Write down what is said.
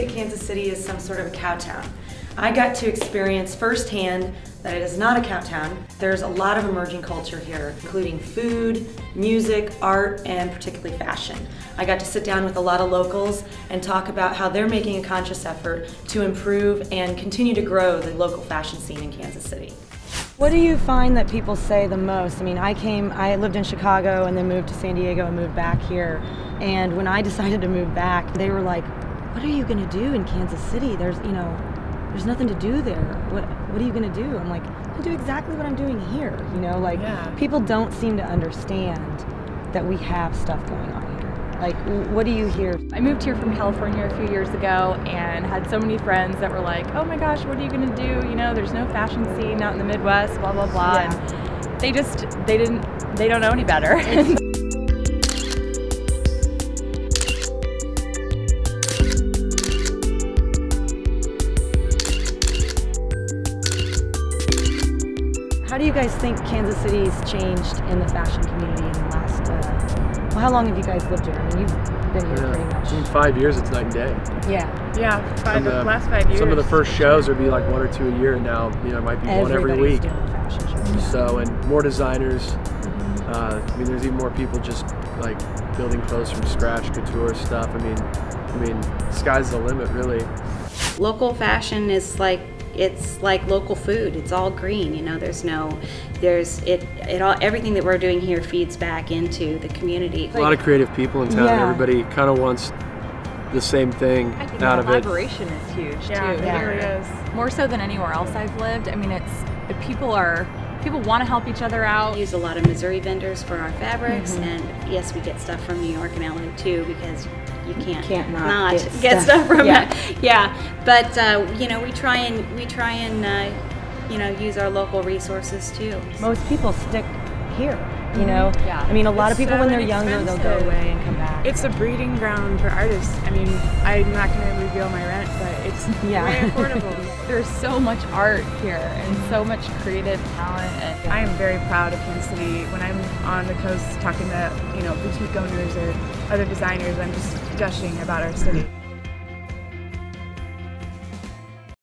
that Kansas City is some sort of a cow town. I got to experience firsthand that it is not a cow town. There's a lot of emerging culture here, including food, music, art, and particularly fashion. I got to sit down with a lot of locals and talk about how they're making a conscious effort to improve and continue to grow the local fashion scene in Kansas City. What do you find that people say the most? I mean, I lived in Chicago and then moved to San Diego and moved back here. And when I decided to move back, they were like, what are you going to do in Kansas City? There's nothing to do there. What are you going to do? I'm like, I'll do exactly what I'm doing here. People don't seem to understand that we have stuff going on here. Like, what do you hear? I moved here from California a few years ago and had so many friends that were like, oh my gosh, what are you going to do? There's no fashion scene out in the Midwest, blah, blah, blah. Yeah. And they don't know any better. How do you guys think Kansas City's changed in the fashion community in the last, well, how long have you guys lived here? I mean, you've been here pretty much. In 5 years, it's night and day. Yeah, last 5 years. Some of the first shows would be like 1 or 2 a year, and now, it might be one every week. Doing fashion shows. So, and more designers. I mean, there's even more people just like building clothes from scratch, couture stuff. I mean, sky's the limit, really. Local fashion is like, it's like local food. It's all green, everything that we're doing here feeds back into the community. A lot of creative people in town. Yeah. Everybody kind of wants the same thing out of it. Collaboration is huge too. Yeah. It really is. More so than anywhere else I've lived. I mean, people want to help each other out. We use a lot of Missouri vendors for our fabrics, and yes, we get stuff from New York and LA too, because you can't not get stuff from it. Yeah, but we try and use our local resources too. Most people stick here. Yeah. I mean, a lot of people when they're younger, they'll go away and come back. It's a breeding ground for artists. I mean, I'm not going to reveal my rent, but it's very affordable. There's so much art here and so much creative talent. And I am very proud of Kansas City. When I'm on the coast talking to boutique owners or other designers, I'm just gushing about our city.